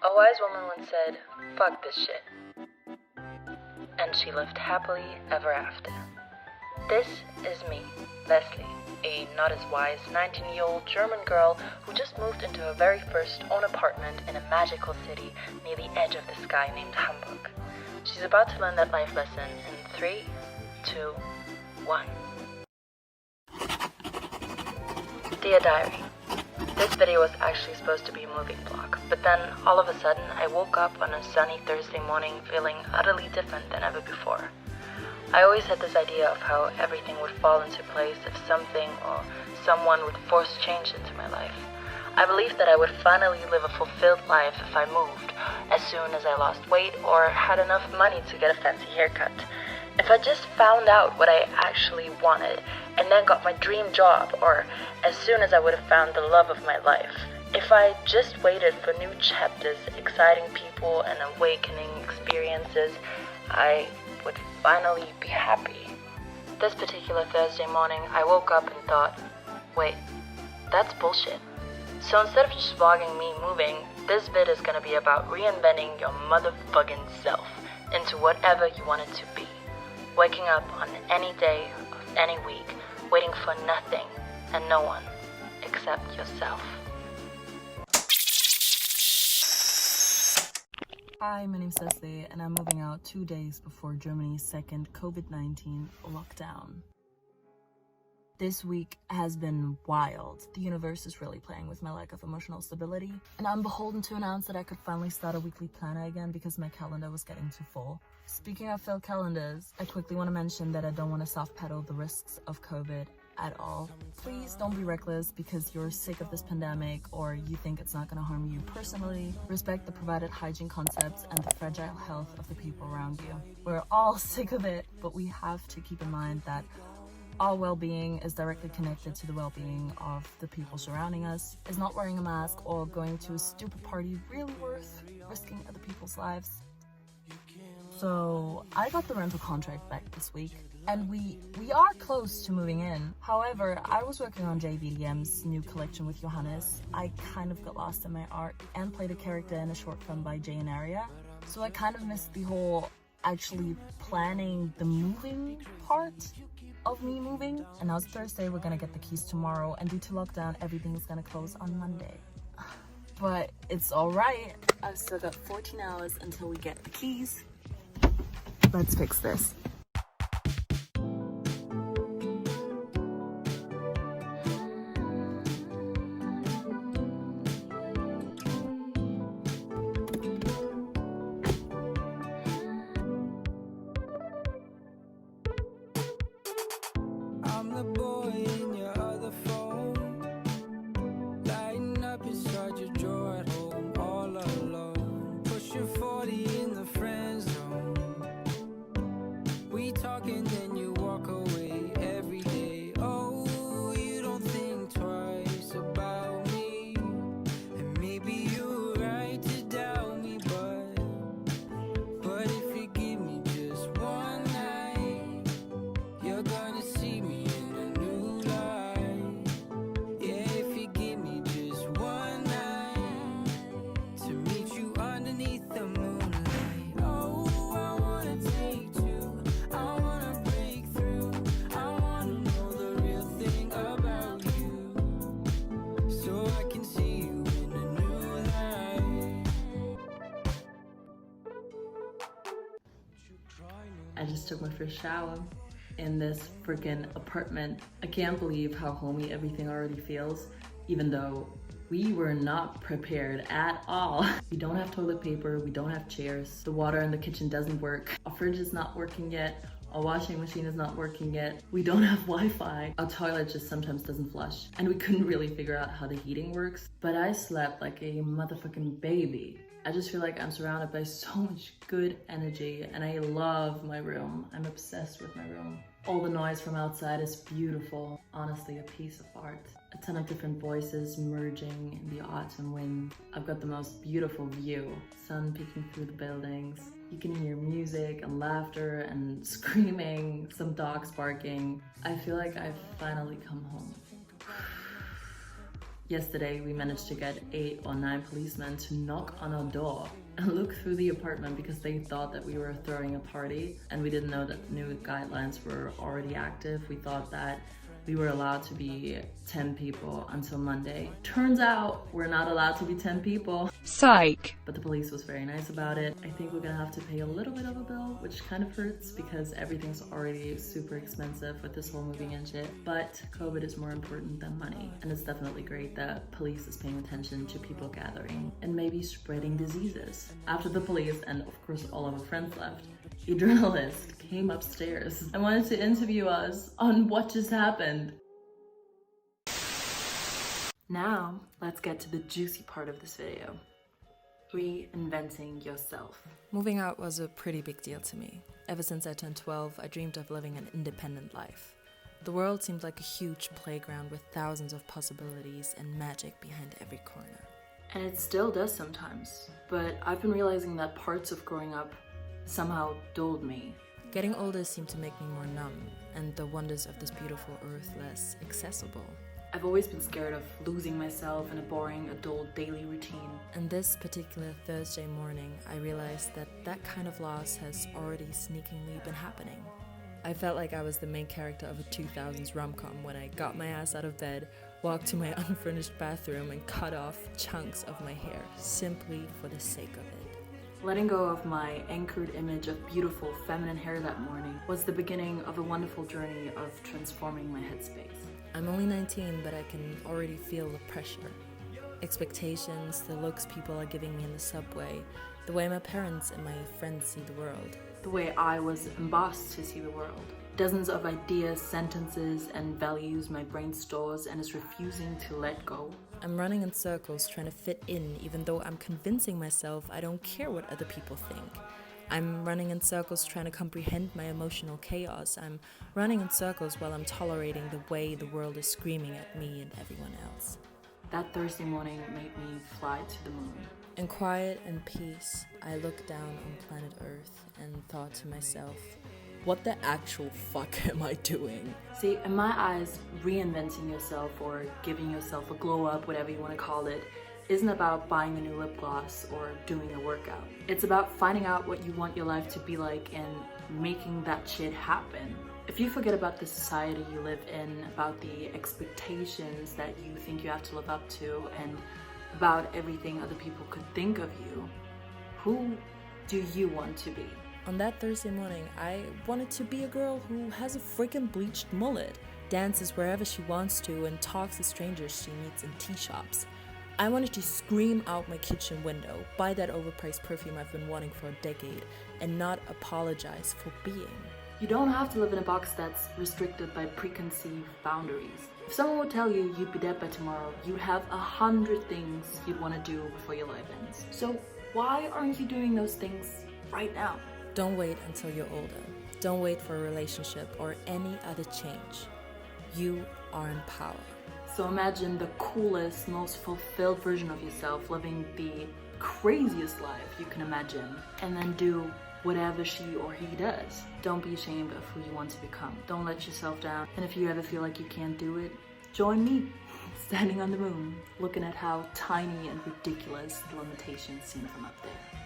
A wise woman once said, "Fuck this shit." And she lived happily ever after. This is me, Leslie, a not as wise 19-year-old German girl who just moved into her very first own apartment in a magical city near the edge of the sky named Hamburg. She's about to learn that life lesson in 3, 2, 1. Dear Diary, this video was actually supposed to be a moving vlog, but then all of a sudden I woke up on a sunny Thursday morning feeling utterly different than ever before. I always had this idea of how everything would fall into place if something or someone would force change into my life. I believed that I would finally live a fulfilled life if I moved, as soon as I lost weight or had enough money to get a fancy haircut. If I just found out what I actually wanted and then got my dream job, or as soon as I would have found the love of my life. If I just waited for new chapters, exciting people, and awakening experiences, I would finally be happy. This particular Thursday morning, I woke up and thought, wait, that's bullshit. So instead of just vlogging me moving, this vid is gonna be about reinventing your motherfucking self into whatever you want it to be. Waking up on any day of any week, waiting for nothing and no one except yourself. Hi, my name's Leslie, and I'm moving out 2 days before Germany's second COVID-19 lockdown. This week has been wild. The universe is really playing with my lack of emotional stability, and I'm beholden to announce that I could finally start a weekly planner again because my calendar was getting too full. Speaking of filled calendars, I quickly want to mention that I don't want to soft pedal the risks of COVID at all. Please don't be reckless because you're sick of this pandemic or you think it's not going to harm you personally. Respect the provided hygiene concepts and the fragile health of the people around you. We're all sick of it, but we have to keep in mind that our well-being is directly connected to the well-being of the people surrounding us. Is not wearing a mask or going to a stupid party really worth risking other people's lives? So I got the rental contract back this week, and we are close to moving in. However, I was working on JVDM's new collection with Johannes. I kind of got lost in my art and played a character in a short film by Jay and Aria. So I kind of missed the whole actually planning the moving part of me moving. And now it's Thursday, we're gonna get the keys tomorrow, and due to lockdown, everything is gonna close on Monday. But it's all right. I've still got 14 hours until we get the keys. Let's fix this. I'm the boy in your other phone, lighting up inside your drawer at home, all alone, pushing 40 in the friend zone. We talk and then you walk away every day. Oh, you don't think twice about me, and maybe you're right to doubt me, but if you give me just one night, you're gonna see me in a new light. Yeah, if you give me just one night to meet you underneath the moonlight. Oh, I wanna take you, I wanna break through, I wanna know the real thing about you, so I can see you in a new light. I just took my first shower in this freaking apartment. I can't believe how homey everything already feels, even though we were not prepared at all. We don't have toilet paper, we don't have chairs, the water in the kitchen doesn't work, our fridge is not working yet, our washing machine is not working yet, we don't have Wi-Fi, our toilet just sometimes doesn't flush, and we couldn't really figure out how the heating works. But I slept like a motherfucking baby. I just feel like I'm surrounded by so much good energy, and I love my room. I'm obsessed with my room. All the noise from outside is beautiful. Honestly, a piece of art. A ton of different voices merging in the autumn wind. I've got the most beautiful view. Sun peeking through the buildings. You can hear music and laughter and screaming, some dogs barking. I feel like I've finally come home. Yesterday, we managed to get 8 or 9 policemen to knock on our door and look through the apartment because they thought that we were throwing a party, and we didn't know that the new guidelines were already active. We thought that we were allowed to be 10 people until Monday. Turns out we're not allowed to be 10 people. Psych. But the police was very nice about it. I think we're gonna have to pay a little bit of a bill, which kind of hurts because everything's already super expensive with this whole moving and shit. But COVID is more important than money. And it's definitely great that police is paying attention to people gathering and maybe spreading diseases. After the police and of course all of our friends left, a journalist came upstairs and wanted to interview us on what just happened. Now, let's get to the juicy part of this video. Reinventing yourself. Moving out was a pretty big deal to me. Ever since I turned 12, I dreamed of living an independent life. The world seemed like a huge playground with thousands of possibilities and magic behind every corner. And it still does sometimes, but I've been realizing that parts of growing up somehow dulled me. Getting older seemed to make me more numb, and the wonders of this beautiful earth less accessible. I've always been scared of losing myself in a boring adult daily routine. And this particular Thursday morning, I realized that that kind of loss has already sneakingly been happening. I felt like I was the main character of a 2000s rom-com when I got my ass out of bed, walked to my unfurnished bathroom and cut off chunks of my hair, simply for the sake of it. Letting go of my anchored image of beautiful feminine hair that morning was the beginning of a wonderful journey of transforming my headspace. I'm only 19, but I can already feel the pressure. Expectations, the looks people are giving me in the subway, the way my parents and my friends see the world. The way I was embossed to see the world. Dozens of ideas, sentences, and values my brain stores and is refusing to let go. I'm running in circles trying to fit in, even though I'm convincing myself I don't care what other people think. I'm running in circles trying to comprehend my emotional chaos. I'm running in circles while I'm tolerating the way the world is screaming at me and everyone else. That Thursday morning made me fly to the moon. In quiet and peace, I looked down on planet Earth and thought to myself, what the actual fuck am I doing? See, in my eyes, reinventing yourself or giving yourself a glow up, whatever you want to call it, isn't about buying a new lip gloss or doing a workout. It's about finding out what you want your life to be like and making that shit happen. If you forget about the society you live in, about the expectations that you think you have to live up to, and about everything other people could think of you, who do you want to be? On that Thursday morning, I wanted to be a girl who has a freaking bleached mullet, dances wherever she wants to, and talks to strangers she meets in tea shops. I wanted to scream out my kitchen window, buy that overpriced perfume I've been wanting for a decade, and not apologize for being. You don't have to live in a box that's restricted by preconceived boundaries. If someone would tell you you'd be dead by tomorrow, you'd have 100 things you'd want to do before your life ends. So why aren't you doing those things right now? Don't wait until you're older. Don't wait for a relationship or any other change. You are in power. So imagine the coolest, most fulfilled version of yourself living the craziest life you can imagine, and then do whatever she or he does. Don't be ashamed of who you want to become. Don't let yourself down. And if you ever feel like you can't do it, join me, standing on the moon, looking at how tiny and ridiculous the limitations seem from up there.